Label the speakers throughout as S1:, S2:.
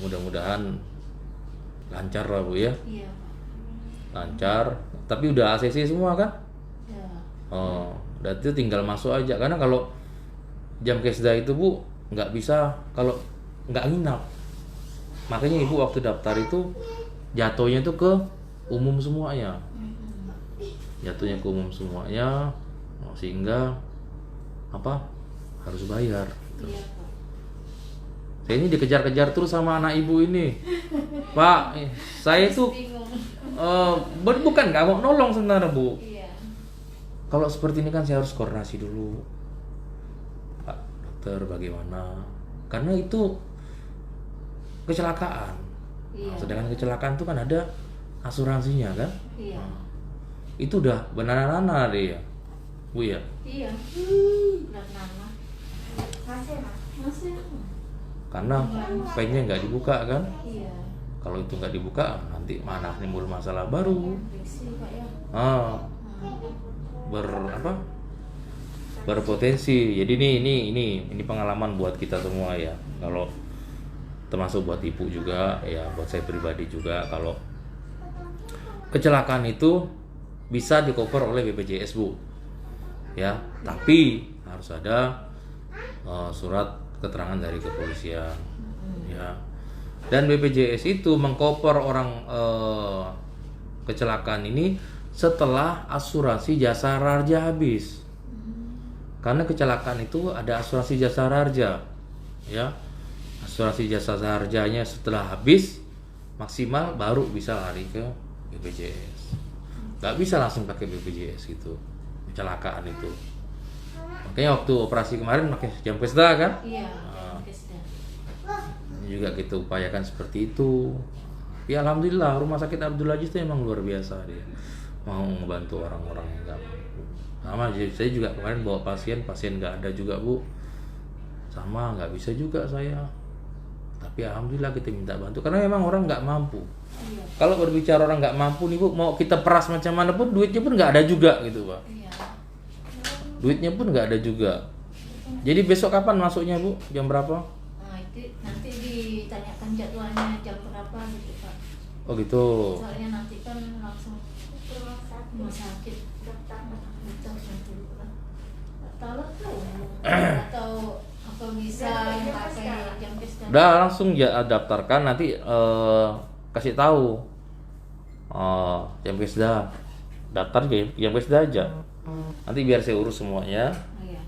S1: mudah-mudahan lancar lah Bu ya.
S2: Iya.
S1: Lancar, tapi udah ACC semua kan?
S2: Ya.
S1: Oh, berarti tinggal masuk aja. Karena kalau Jamkesda itu Bu nggak bisa kalau nggak nginap. Makanya Ibu waktu daftar itu jatuhnya itu ke umum semuanya. Jatuhnya ke umum semuanya, sehingga apa? Harus bayar.
S2: Iya, Pak.
S1: Saya ini dikejar-kejar terus sama anak Ibu ini. Pak, saya itu
S2: Bingung.
S1: bukan nggak mau nolong sebenarnya Bu.
S2: Iya.
S1: Kalau seperti ini kan saya harus koordinasi dulu, Pak dokter bagaimana? Karena itu kecelakaan.
S2: Iya.
S1: Nah, sedangkan kecelakaan itu kan ada asuransinya kan?
S2: Iya.
S1: Nah, itu udah benar-benar deh ya, Bu ya.
S2: Iya. Berat nama. Masih, Mas. Masih.
S1: Karena pennya nggak dibuka kan?
S2: Iya.
S1: Kalau itu nggak dibuka nanti mana timbul masalah baru.
S2: Fiksi, Pak ya.
S1: Ah, berpotensi. Jadi ini pengalaman buat kita semua ya. Kalau termasuk buat Ibu juga ya, buat saya pribadi juga, kalau kecelakaan itu bisa di-cover oleh BPJS Bu. Ya, tapi harus ada surat keterangan dari kepolisian. Ya. Dan BPJS itu mengcover orang kecelakaan ini setelah asuransi jasa harja habis. Karena kecelakaan itu ada asuransi jasa harja, ya. Asuransi jasa harjanya setelah habis maksimal baru bisa lari ke BPJS. Nggak bisa langsung pakai BPJS gitu. Kecelakaan itu. Makanya waktu operasi kemarin pakai Jamkesda kan?
S2: Iya.
S1: Nah.
S2: Jamkesda.
S1: Ini juga kita upayakan seperti itu. Ya alhamdulillah Rumah Sakit Abdul Aziz itu emang luar biasa dia. Mau membantu orang-orang yang nggak mampu. Sama saya juga kemarin bawa pasien nggak ada juga Bu. Sama nggak bisa juga saya. Tapi alhamdulillah kita minta bantu karena memang orang nggak mampu.
S2: Iya.
S1: Kalau berbicara orang nggak mampu nih Bu, mau kita peras macam mana pun duitnya pun nggak ada juga gitu Pak.
S2: Iya.
S1: Duitnya pun nggak ada juga. Jadi besok kapan masuknya Bu? Jam berapa?
S2: Nah, itu nanti ditanyakan jadwalnya jam berapa gitu, Pak.
S1: Oh gitu.
S2: Soalnya nanti kan langsung rumah sakit dokter dulu kan. Atau apa bisa pakai Jamkesda?
S1: Udah langsung ya daftarkan nanti kasih tahu Jamkesda, daftar Jamkesda aja. Nanti biar saya urus semuanya.
S2: Oh, iya.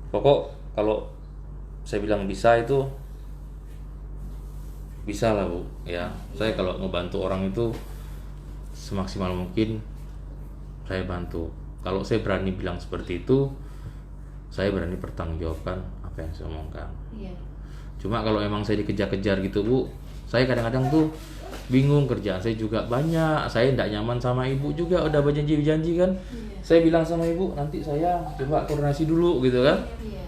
S1: Pokok kalau saya bilang bisa itu bisa lah Bu ya. Saya kalau ngebantu orang itu semaksimal mungkin saya bantu. Kalau saya berani bilang seperti itu, saya berani pertanggungjawabkan apa yang saya omongkan.
S2: Iya.
S1: Cuma kalau emang saya dikejar-kejar gitu Bu, saya kadang-kadang tuh bingung, kerjaan saya juga banyak, saya tidak nyaman sama Ibu juga, udah berjanji-janji kan.
S2: Iya.
S1: Saya bilang sama Ibu nanti saya coba koordinasi dulu gitu kan.
S2: Iya.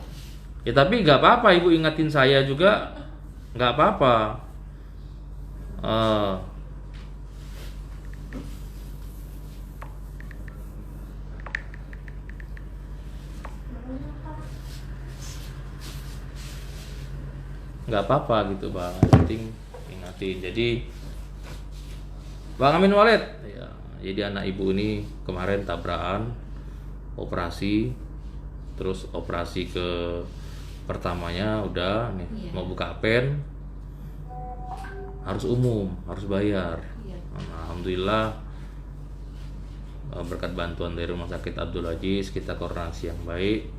S1: Ya tapi nggak apa-apa Ibu ingatin saya juga, nggak apa-apa. Nggak apa-apa gitu Bang, yang penting ingatin. Jadi Bang Amin Walid ya, jadi anak Ibu ini kemarin tabrakan, operasi, terus operasi ke pertamanya udah nih,
S2: Iya.
S1: mau buka pen harus umum, harus bayar.
S2: Iya.
S1: Nah, alhamdulillah berkat bantuan dari Rumah Sakit Abdul Aziz kita koordinasi yang baik,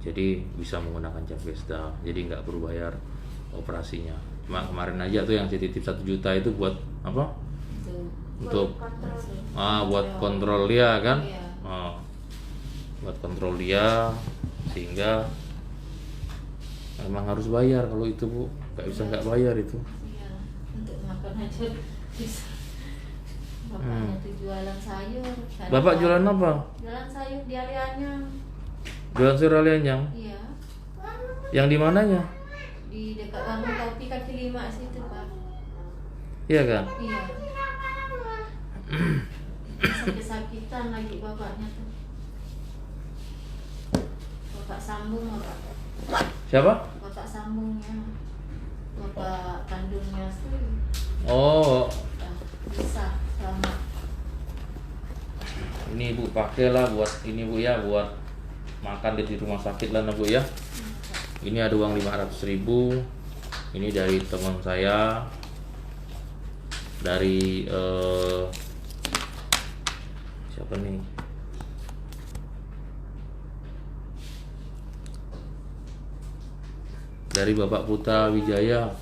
S1: jadi bisa menggunakan Jamkesda, jadi nggak perlu bayar operasinya. Cuma kemarin aja tuh yang saya titip 1 juta itu buat apa?
S2: Itu.
S1: Untuk buat kontrol dia kan?
S2: Iya.
S1: Buat kontrol dia, sehingga memang harus bayar. Kalau itu Bu nggak bisa nggak bayar itu.
S2: Iya. Untuk makan aja bisa. Bapaknya tuh jualan sayur.
S1: Bapak jualan apa?
S2: Jualan sayur di Alianya.
S1: Jualan sayur Alianyang.
S2: Iya.
S1: Yang di mananya?
S2: Di dekat warung kopi kaki 5 situ, Pak.
S1: Iya kan?
S2: Iya. Kesakitan lagi bapaknya tuh. Bapak sambung, Bapak.
S1: Siapa?
S2: Bapak sambungnya. Bapak kandungnya
S1: Oh,
S2: Ya, bisa sama.
S1: ini Bu pakailah buat ini Bu ya, buat makan di rumah sakit lah nah, Bu ya. Ini ada uang 500.000. Ini dari teman saya, dari siapa nih? Dari Bapak Putra Wijaya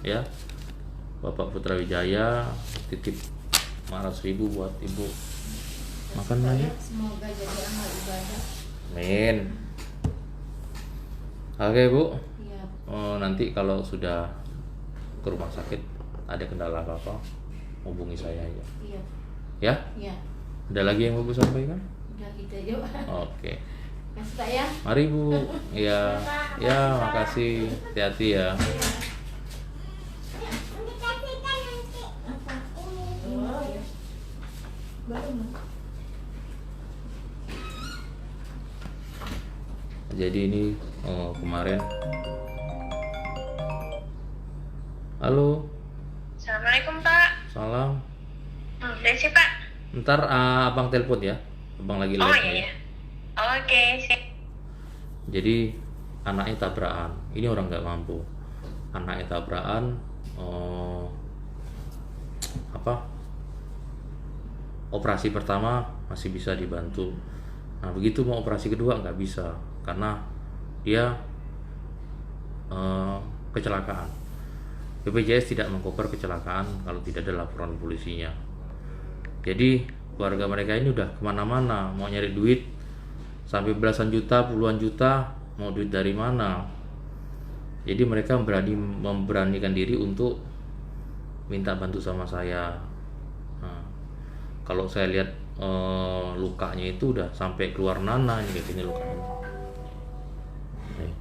S1: ya. Bapak Putra Wijaya titip 500.000 buat Ibu. Makan lagi.
S2: Semoga jadi amal ibadah.
S1: Amin. Oke Bu.
S2: Iya.
S1: Nanti kalau sudah ke rumah sakit ada kendala apa-apa hubungi saya aja.
S2: Iya.
S1: Ya?
S2: Iya.
S1: Ada lagi yang mau Bu sampaikan?
S2: Udah gitu aja, Pak.
S1: Oke.
S2: Kasih Pak ya.
S1: Mari Bu. Ya. Ya, makasih. Hati-hati ya.
S2: Oh, ya. Baru Mas.
S1: Jadi ini kemarin. Halo.
S3: Assalamualaikum Pak.
S1: Salam.
S3: Udah sih Pak.
S1: Ntar Abang telepon ya. Abang lagi live
S3: Oh
S1: ya.
S3: iya. Oke sih.
S1: Jadi anaknya tabrakan. Ini orang nggak mampu. Anaknya tabrakan. Operasi pertama masih bisa dibantu. Nah begitu mau operasi kedua nggak bisa karena dia kecelakaan. BPJS tidak mengcover kecelakaan kalau tidak ada laporan polisinya. Jadi keluarga mereka ini udah kemana-mana mau nyari duit sampai belasan juta, puluhan juta, mau duit dari mana? Jadi mereka memberanikan diri untuk minta bantu sama saya. Nah, kalau saya lihat lukanya itu udah sampai keluar nanah ini kayak gini lukanya. Nih.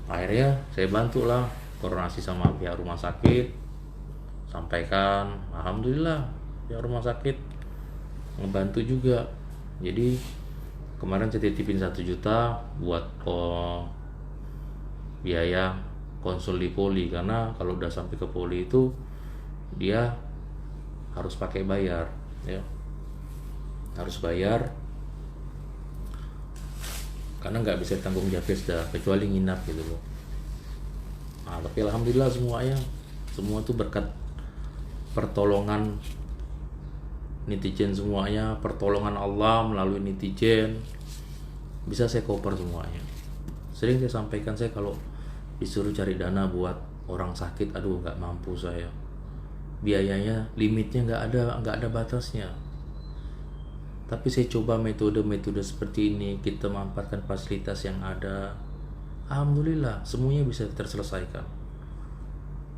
S1: Akhirnya saya bantulah koordinasi sama pihak rumah sakit, sampaikan, alhamdulillah pihak rumah sakit ngebantu juga. Jadi kemarin saya titipin 1 juta buat biaya konsul di poli, karena kalau udah sampai ke poli itu dia harus pakai bayar ya, harus bayar karena nggak bisa tanggung Japesda kecuali nginap gitu loh. Nah, tapi alhamdulillah semua tuh berkat pertolongan netizen semuanya, pertolongan Allah melalui netizen bisa saya cover semuanya. Sering saya sampaikan, saya kalau disuruh cari dana buat orang sakit, aduh nggak mampu saya, biayanya limitnya nggak ada batasnya. Tapi saya coba metode-metode seperti ini, kita memanfaatkan fasilitas yang ada. Alhamdulillah semuanya bisa terselesaikan.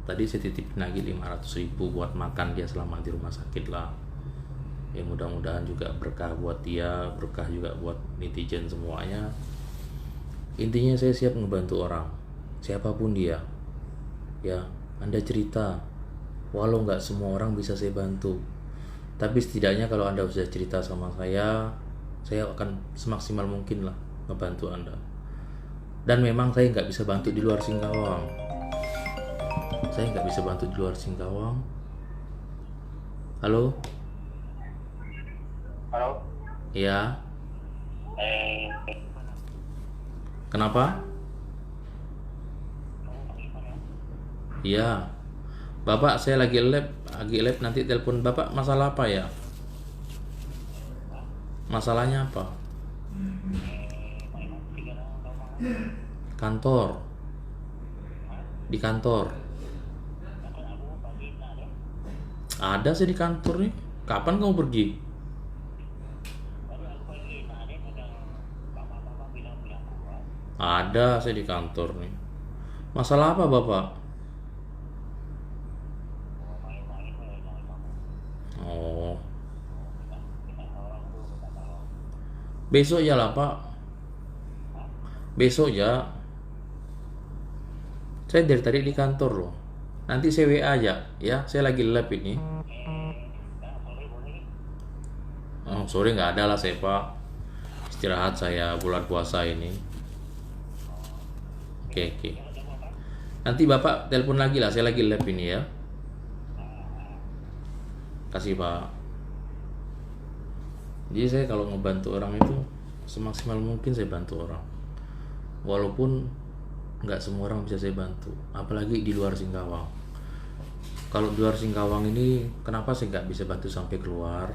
S1: Tadi saya titipin lagi 500.000 buat makan dia selama di rumah sakit lah. Ya mudah-mudahan juga berkah buat dia, berkah juga buat netizen semuanya. Intinya saya siap ngebantu orang, siapapun dia. Ya, Anda cerita, walau nggak semua orang bisa saya bantu, tapi setidaknya kalau Anda sudah cerita sama saya akan semaksimal mungkin lah ngebantu Anda. Dan memang saya nggak bisa bantu di luar Singkawang. Saya nggak bisa bantu di luar Singkawang. Halo?
S3: Halo.
S1: Iya. Kenapa? Iya. Bapak, saya lagi live nanti telepon Bapak. Masalah apa ya? Masalahnya apa? Kantor. Di kantor. Ada sih di kantor nih. Kapan kamu pergi? Ada saya di kantor nih. Masalah apa Bapak? Oh. Besok ya lah Pak. Besok ya. Saya dari tadi di kantor loh. Nanti saya WA aja ya. Saya lagi live ini. Oh, sore nggak ada lah saya Pak. istirahat saya bulan puasa ini. Oke. Nanti Bapak telepon lagi lah, saya lagi live ini ya. Kasih Pak. Jadi saya kalau ngebantu orang itu semaksimal mungkin saya bantu orang. Walaupun nggak semua orang bisa saya bantu, apalagi di luar Singkawang. Kalau di luar Singkawang ini, kenapa saya nggak bisa bantu sampai keluar?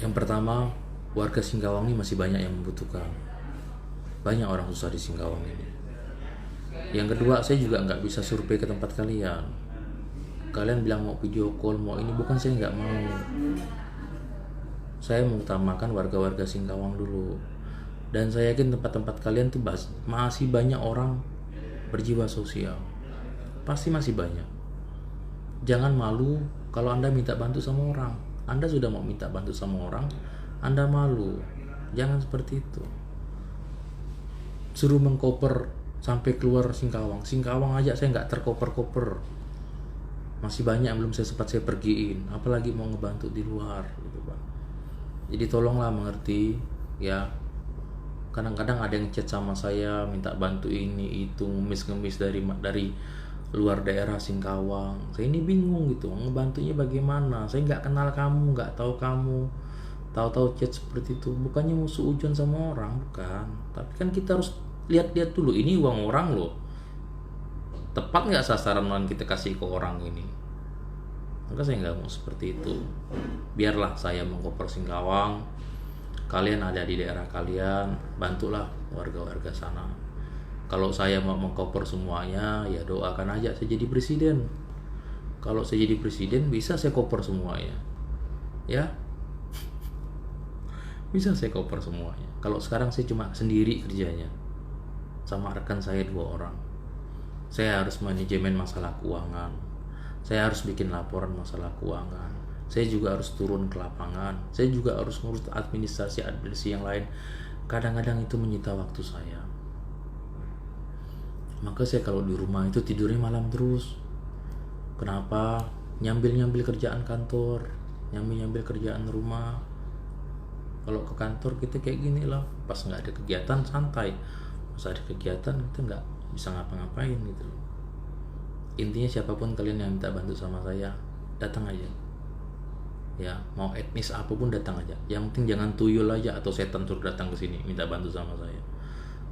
S1: Yang pertama, warga Singkawang ini masih banyak yang membutuhkan. Banyak orang susah di Singkawang ini. Yang kedua, saya juga nggak bisa survei ke tempat kalian. Kalian bilang mau video call, mau ini, bukan saya nggak mau. Saya mengutamakan warga-warga Singkawang dulu. Dan saya yakin tempat-tempat kalian tuh masih banyak orang berjiwa sosial. Pasti masih banyak. Jangan malu kalau Anda minta bantu sama orang. Anda sudah mau minta bantu sama orang, Anda malu. Jangan seperti itu. Suruh mengkoper sampai keluar Singkawang. Singkawang aja saya nggak terkoper-koper. Masih banyak yang belum saya pergiin. Apalagi mau ngebantu di luar, gitu Pak. Jadi tolonglah mengerti, ya. Kadang-kadang ada yang chat sama saya minta bantu ini itu, ngemis dari luar daerah Singkawang. Saya ini bingung gitu, ngebantunya bagaimana? Saya nggak kenal kamu, nggak tahu kamu, tahu-tahu chat seperti itu. Bukannya musuh ujian sama orang, bukan. Tapi kan kita harus lihat-lihat dulu, ini uang orang loh. Tepat nggak sasaran yang kita kasih ke orang ini? Maka saya nggak mau seperti itu. Biarlah saya mengkoper Singkawang, kalian ada di daerah kalian, bantulah warga-warga sana. Kalau saya mau mengcover semuanya, ya doakan aja saya jadi presiden. Kalau saya jadi presiden, bisa saya cover semuanya. Ya, bisa saya cover semuanya. Kalau sekarang saya cuma sendiri kerjanya, sama rekan saya 2 orang. Saya harus manajemen masalah keuangan. Saya harus bikin laporan masalah keuangan. Saya juga harus turun ke lapangan. Saya juga harus ngurus administrasi yang lain. Kadang-kadang itu menyita waktu saya. Maka saya kalau di rumah itu tidurnya malam terus. Kenapa? Nyambil kerjaan kantor, nyambil kerjaan rumah. Kalau ke kantor kita kayak gini lah. Pas nggak ada kegiatan santai. Pas ada kegiatan kita nggak bisa ngapa-ngapain gitu. Intinya siapapun kalian yang minta bantu sama saya, datang aja. Ya, mau etnis apapun datang aja. Yang penting jangan tuyul aja atau setan suruh datang ke sini minta bantu sama saya.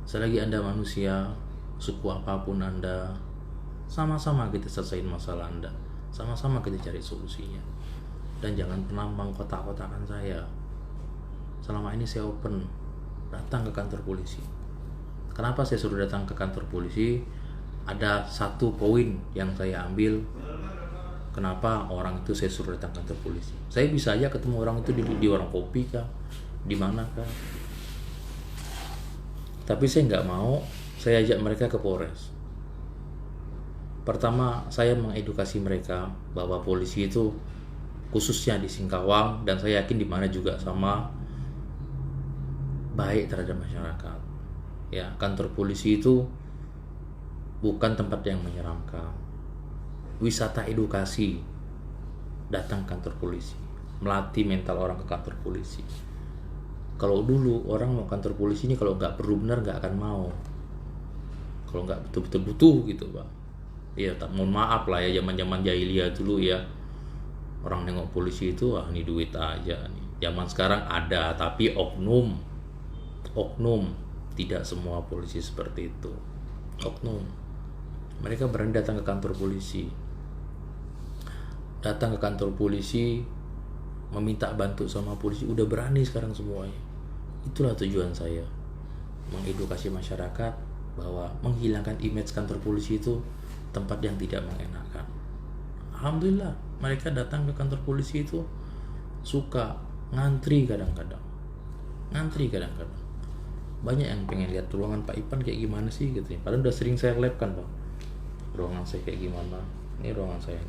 S1: Selagi Anda manusia, suku apapun Anda, sama-sama kita selesaiin masalah Anda. Sama-sama kita cari solusinya. Dan jangan pernah mengkotak-kotakan saya. Selama ini saya open, datang ke kantor polisi. Kenapa saya suruh datang ke kantor polisi? Ada 1 poin yang saya ambil. Kenapa orang itu saya suruh datang kantor polisi? Saya bisa aja ketemu orang itu di warung kopi kah, di mana kah. Tapi saya nggak mau. Saya ajak mereka ke Polres. Pertama, saya mengedukasi mereka bahwa polisi itu khususnya di Singkawang, dan saya yakin di mana juga sama, baik terhadap masyarakat. Ya, kantor polisi itu bukan tempat yang menyeramkan. Wisata edukasi, datang ke kantor polisi, melatih mental orang ke kantor polisi. Kalau dulu orang mau kantor polisi ini kalau nggak perlu benar nggak akan mau. Kalau nggak betul-betul butuh gitu Pak. Ya tak, mohon maaf lah ya, zaman jahiliyah dulu ya. Orang nengok polisi itu, ini duit aja nih. Zaman sekarang ada, tapi oknum. Tidak semua polisi seperti itu. Oknum. Mereka berani datang ke kantor polisi. Datang ke kantor polisi, meminta bantu sama polisi, udah berani sekarang semuanya. Itulah tujuan saya, mengedukasi masyarakat bahwa menghilangkan image kantor polisi itu tempat yang tidak mengenakan. Alhamdulillah, mereka datang ke kantor polisi itu suka, ngantri kadang-kadang. Banyak yang pengen lihat ruangan Pak Ipan kayak gimana sih gitu ya. Padahal udah sering saya live kan Pak, ruangan saya kayak gimana. Ini ruangan saya.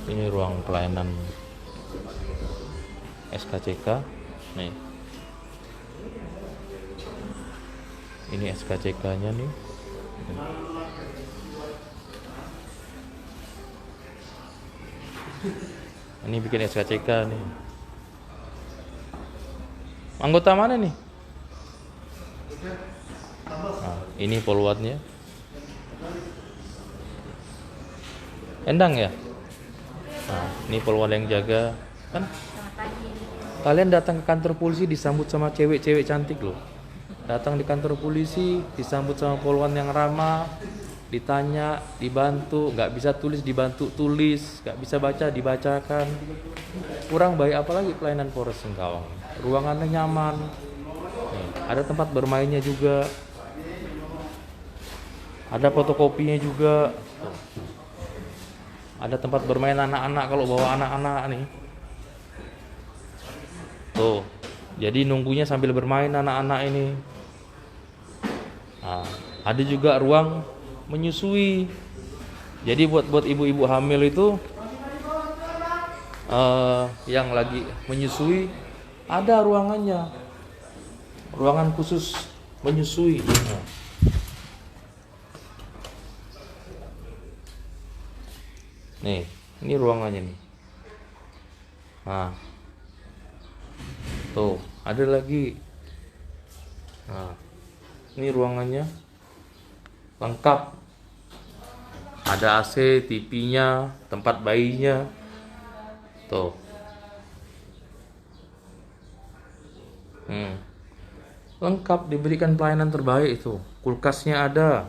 S1: Ini ruang pelayanan SKCK nih. Ini SKCK-nya nih. Ini bikin SKCK nih. Anggota mana nih? Nah, ini poluannya. Endang ya? Nah, ini poluan yang jaga. Kan
S2: Selamat pagi.
S1: kalian datang ke kantor polisi disambut sama cewek-cewek cantik loh. Datang di kantor polisi disambut sama poluan yang ramah, ditanya, dibantu, nggak bisa tulis dibantu tulis, nggak bisa baca dibacakan. Kurang baik apalagi pelayanan Polres Singkawang. Ruangannya nyaman. Nih, ada tempat bermainnya juga. Ada fotokopinya juga. Ada tempat bermain anak-anak kalau bawa anak-anak nih. Tuh. Jadi nunggunya sambil bermain anak-anak ini. Nah, ada juga ruang menyusui. Jadi buat ibu-ibu hamil itu yang lagi menyusui ada ruangannya, ruangan khusus menyusui. Nih, ini ruangannya nih. Nah, tuh ada lagi. Nah, ini ruangannya lengkap. Ada AC, TV-nya, tempat bayinya. Tuh. Lengkap, diberikan pelayanan terbaik itu. Kulkasnya ada.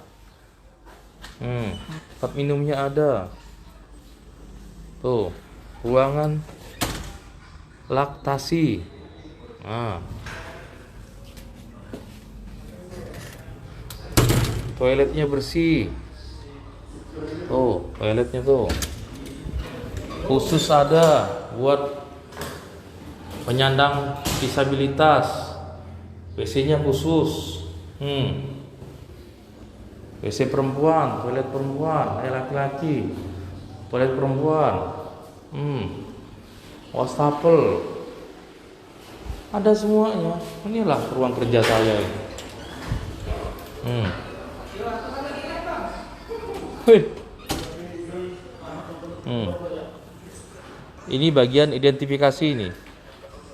S1: Tempat minumnya ada. Tuh, ruangan laktasi. Nah. Toiletnya bersih. Tuh, toiletnya tuh. Khusus ada buat penyandang disabilitas. WC-nya khusus. WC perempuan, toilet perempuan, laki-laki. Toilet perempuan. Wastafel. Ada semuanya. Inilah ruang kerja saya ini. Ini bagian identifikasi ini.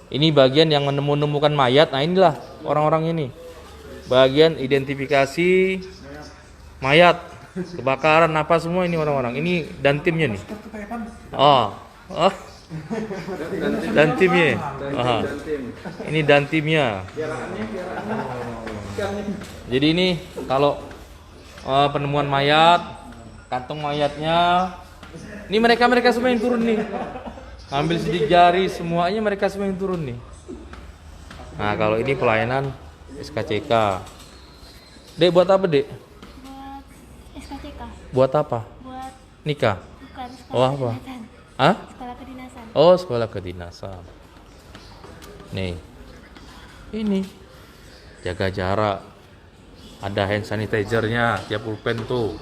S1: Ini bagian yang menemukan mayat. Nah, inilah orang-orang ini. Bagian identifikasi mayat, kebakaran apa semua ini orang-orang. Ini dan timnya nih. Dan timnya. Ini dan timnya. Jadi ini kalau penemuan mayat, kantong mayatnya, ini mereka semua yang turun nih. Ambil sidik jari semuanya mereka semua yang turun nih. Nah, kalau ini pelayanan SKCK. Dek, buat apa, Dek?
S2: Buat SKCK.
S1: Buat apa?
S2: Buat
S1: Nikah.
S2: bukan sekolah
S1: Oh, apa?
S2: kedinasan.
S1: Hah?
S2: Sekolah kedinasan.
S1: Oh, sekolah kedinasan. Nih. Ini jaga jarak. Ada hand sanitizer-nya tiap pulpen tuh.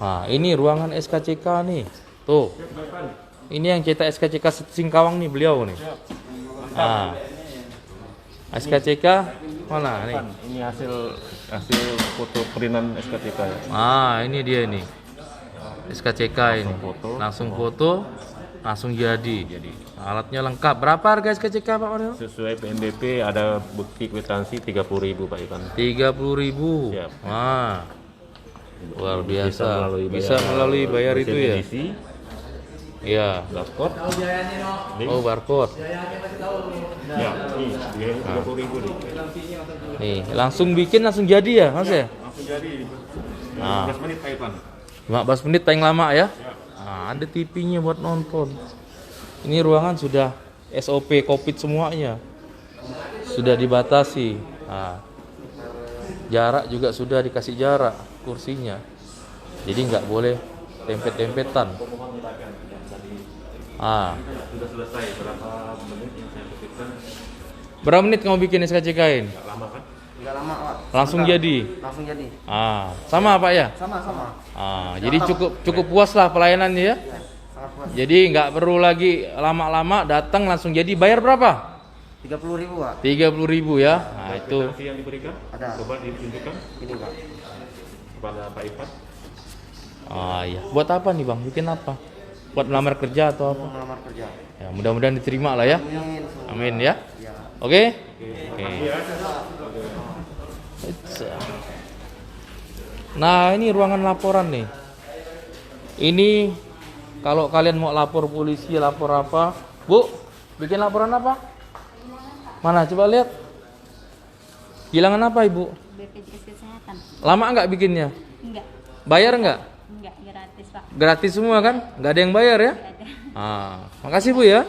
S1: Nah, ini ruangan SKCK nih. Tuh. Ini yang cetak SKCK Singkawang nih, beliau nih. Nah. SKCK mana nih?
S4: Ini hasil foto printan SKCK ya.
S1: Ini dia nih. SKCK ini. Langsung foto, langsung jadi. Alatnya lengkap. Berapa harga SKCK, Pak Mario?
S4: Sesuai PNBP ada bukti kwitansi 30.000 Pak Ivan.
S1: 30.000.
S4: Siap.
S1: Wah. Luar biasa. Bisa melalui bayar itu ya. Iya.
S4: Barcode.
S1: Oh, barcode.
S4: Ya, ini 30.000 nih.
S1: Nih, langsung bikin langsung jadi ya, Mas ya?
S4: Langsung jadi.
S1: Nah.
S4: 15 menit Pak Ivan.
S1: 15 menit paling lama ya. Nah, ada TV-nya buat nonton. Ini ruangan sudah SOP COVID semuanya. Sudah dibatasi. Nah, jarak juga sudah dikasih jarak kursinya. Jadi nggak boleh dempet-dempetan.
S4: Sudah selesai. Berapa menit yang saya pikirkan?
S1: Berapa menit kamu bikin SKCK-in?
S4: Enggak lama kan?
S5: Enggak lama, Pak.
S1: Langsung jadi.
S5: Langsung jadi.
S1: Sama Pak ya?
S5: Sama-sama.
S1: Jadi cukup puas lah pelayanannya ya.
S5: Sangat puas.
S1: Jadi nggak perlu lagi lama-lama datang langsung jadi. Bayar berapa?
S5: 30.000 Pak.
S1: 30.000 ya. Nah, itu.
S4: Kwitansi yang diberikan?
S5: Ada.
S4: Coba ditunjukkan
S5: Ini Pak.
S4: kepada Pak Ivan.
S1: Ah iya. Buat apa nih Bang? Bikin apa? Buat melamar kerja atau apa?
S5: Mau melamar kerja.
S1: Ya, mudah-mudahan diterima lah ya.
S5: Amin. Semoga.
S1: Amin ya.
S5: Ya.
S1: Oke? Oke.
S4: Iya.
S1: Nah, ini ruangan laporan nih. Ini kalau kalian mau lapor polisi, lapor apa? Bu, bikin laporan apa? Mana? Coba lihat. Hilangan apa, Ibu?
S2: BPJS Kesehatan.
S1: Lama nggak bikinnya?
S2: Enggak,
S1: Bayar nggak?
S2: enggak gratis Pak.
S1: Gratis semua kan? Nggak ada yang bayar ya?
S2: Enggak ada.
S1: Ah, makasih Bu ya.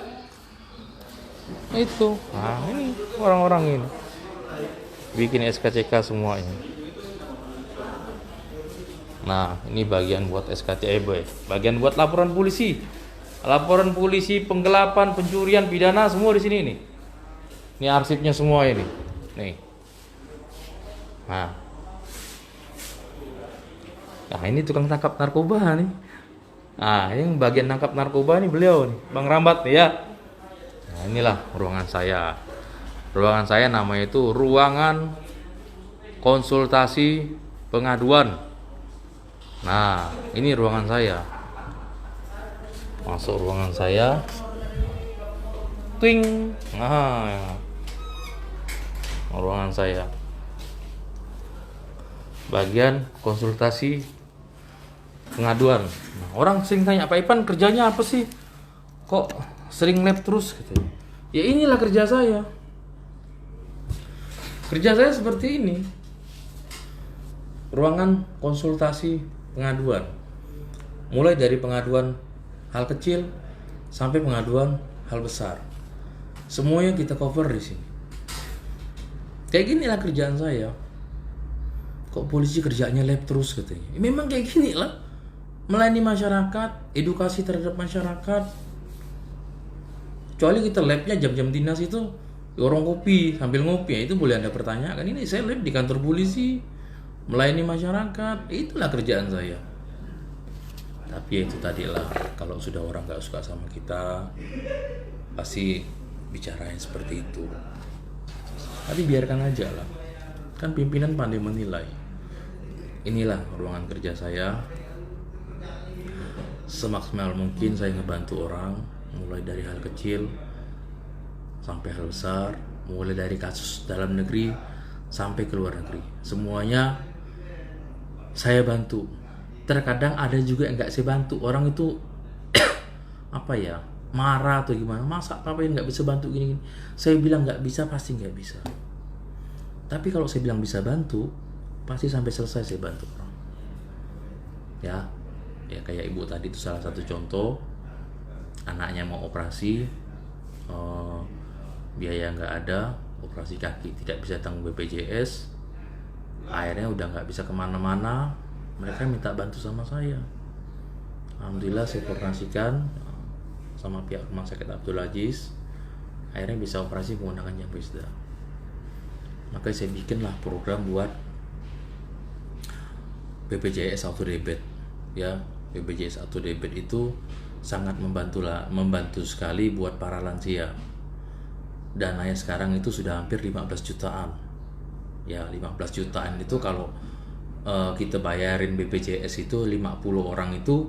S1: Itu. Nah, ini orang-orang ini. Bikin SKCK semuanya. Nah, ini bagian buat SKCK, bagian buat laporan polisi. Laporan polisi, penggelapan, pencurian, pidana semua di sini nih. Ini arsipnya semua ini. Nih. Nah. Nah, ini tukang tangkap narkoba nih. Nah, yang bagian tangkap narkoba nih beliau nih, Bang Rambat nih ya. Nah, inilah ruangan saya. Ruangan saya namanya itu ruangan konsultasi pengaduan. Nah, ini ruangan saya. Masuk ruangan saya. Ting. Nah, ya. Ruangan saya. Bagian konsultasi pengaduan. Nah, orang sering tanya, Pak Ipan kerjanya apa sih? Kok sering lab terus? Gitu. Ya inilah kerja saya. Kerja saya seperti ini. Ruangan konsultasi pengaduan. Mulai dari pengaduan hal kecil sampai pengaduan hal besar. Semuanya kita cover di sini. Kayak ginilah kerjaan saya. Kok polisi kerjanya lab terus katanya? Ya, memang kayak gini lah. Melayani masyarakat, edukasi terhadap masyarakat. Kecuali kita labnya jam-jam dinas itu orang kopi sambil ngopi, ya itu boleh Anda pertanyakan. Ini saya lab di kantor polisi, melayani masyarakat. Itulah kerjaan saya. Tapi ya itu tadilah, kalau sudah orang nggak suka sama kita, pasti bicarain seperti itu. Tapi biarkan aja lah. Kan pimpinan pandai menilai. Inilah ruangan kerja saya. Semaksimal mungkin saya ngebantu orang, mulai dari hal kecil sampai hal besar, mulai dari kasus dalam negeri sampai ke luar negeri. Semuanya saya bantu. Terkadang ada juga yang nggak saya bantu. Orang itu apa ya, marah atau gimana, masa ngapain nggak bisa bantu gini-gini. Saya bilang nggak bisa, pasti nggak bisa. Tapi kalau saya bilang bisa bantu, pasti sampai selesai saya bantu orang. Ya kayak ibu tadi itu salah satu contoh. Anaknya mau operasi, biaya nggak ada, operasi kaki tidak bisa tanggung BPJS, akhirnya udah nggak bisa kemana-mana. Mereka minta bantu sama saya. Alhamdulillah saya koordinasikan sama pihak rumah sakit Abdul Aziz, akhirnya bisa operasi menggunakan jam Wisda. Maka saya bikinlah program buat BPJS Auto Debit. Ya, BPJS Auto Debit itu sangat membantu sekali buat para lansia. Dananya sekarang itu sudah hampir 15 jutaan. Ya, 15 jutaan itu kalau kita bayarin BPJS itu 50 orang itu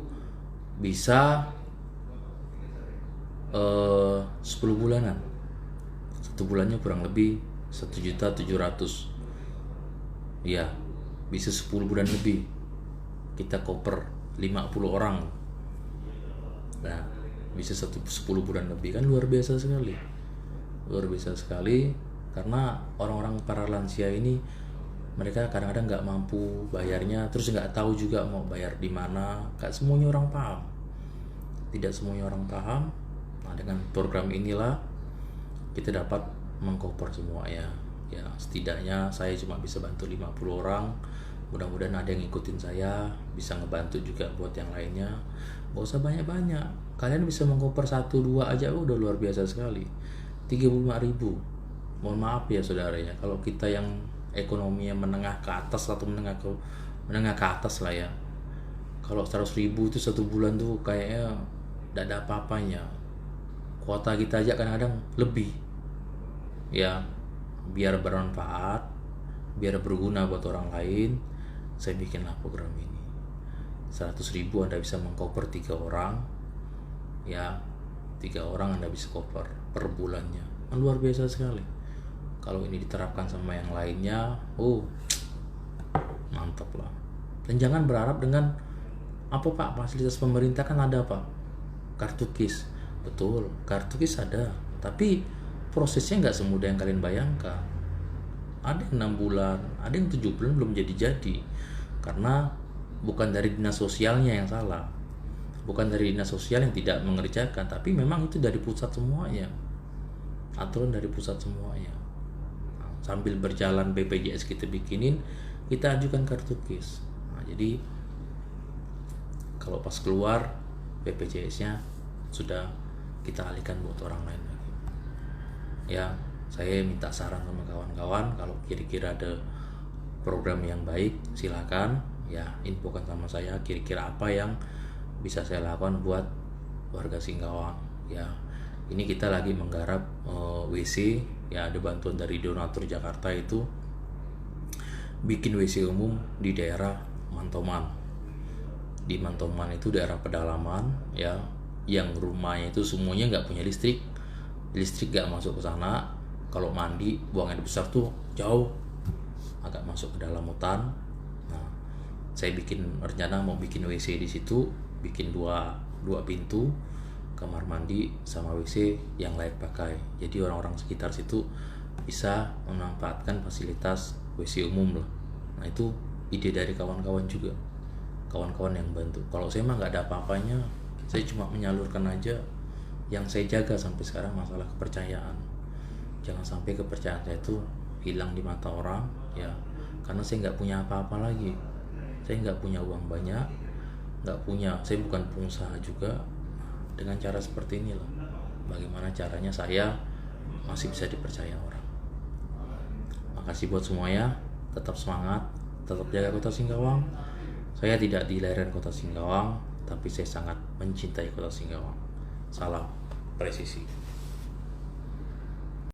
S1: bisa 10 bulanan. Satu bulannya kurang lebih 1.700.000. Ya, bisa 10 bulan lebih. Kita cover 50 orang. Nah, bisa 10 bulan lebih, kan luar biasa sekali. Luar biasa sekali karena orang-orang para lansia ini mereka kadang-kadang nggak mampu bayarnya, terus nggak tahu juga mau bayar di mana. Nggak semuanya orang paham. Tidak semuanya orang paham. Nah, dengan program inilah kita dapat mengcover semua ya. Ya, setidaknya saya cuma bisa bantu 50 orang. Mudah-mudahan ada yang ngikutin saya, bisa ngebantu juga buat yang lainnya. Gak usah banyak-banyak. Kalian bisa mengcover 1-2 aja udah luar biasa sekali. 35.000. Mohon maaf ya saudara ya, kalau kita yang ekonominya menengah ke atas atau menengah ke atas lah ya. Kalau 100.000 itu satu bulan tuh kayaknya tidak ada apa-apanya. Kuota kita aja kadang-kadang lebih. ya, biar bermanfaat, biar berguna buat orang lain, saya bikinlah program ini. 100.000 Anda bisa mengcover 3 orang, ya, 3 orang Anda bisa cover per bulannya. Luar biasa sekali. Kalau ini diterapkan sama yang lainnya, mantap lah. Dan jangan berharap dengan apa Pak, fasilitas pemerintah kan ada Pak, kartu KIS. Betul, kartu KIS ada, tapi prosesnya nggak semudah yang kalian bayangkan. Ada yang 6 bulan, ada yang 7 bulan belum jadi-jadi, karena bukan dari dinas sosialnya yang salah, bukan dari dinas sosial yang tidak mengerjakan, tapi memang itu dari pusat semuanya, aturan dari pusat semuanya. Nah, sambil berjalan BPJS kita bikinin, kita ajukan kartu KIS. Nah, jadi kalau pas keluar BPJS-nya sudah kita alihkan buat orang lain lagi. Ya, saya minta saran sama kawan-kawan, kalau kira-kira ada program yang baik, silakan ya infokan sama saya kira-kira apa yang bisa saya lakukan buat warga Singkawang. Ya, ini kita lagi menggarap WC, ya, ada bantuan dari donatur Jakarta itu bikin WC umum di daerah Mantoman. Di Mantoman itu daerah pedalaman, ya, yang rumahnya itu semuanya nggak punya listrik nggak masuk ke sana. Kalau mandi buang air besar tuh jauh, agak masuk ke dalam hutan. Nah, saya bikin rencana mau bikin WC di situ, bikin dua pintu, kamar mandi sama WC yang layak pakai. Jadi orang-orang sekitar situ bisa memanfaatkan fasilitas WC umum lah. Nah, itu ide dari kawan-kawan juga, kawan-kawan yang bantu. Kalau saya mah nggak ada apa-apanya, saya cuma menyalurkan aja. Yang saya jaga sampai sekarang masalah kepercayaan. Jangan sampai kepercayaan saya itu hilang di mata orang, ya, karena saya nggak punya apa-apa lagi. Saya nggak punya uang banyak, saya bukan pengusaha juga. Dengan cara seperti inilah, bagaimana caranya saya masih bisa dipercaya orang. Makasih buat semuanya, tetap semangat, tetap jaga Kota Singkawang. Saya tidak di lereng Kota Singkawang, tapi saya sangat mencintai Kota Singkawang. Salam presisi.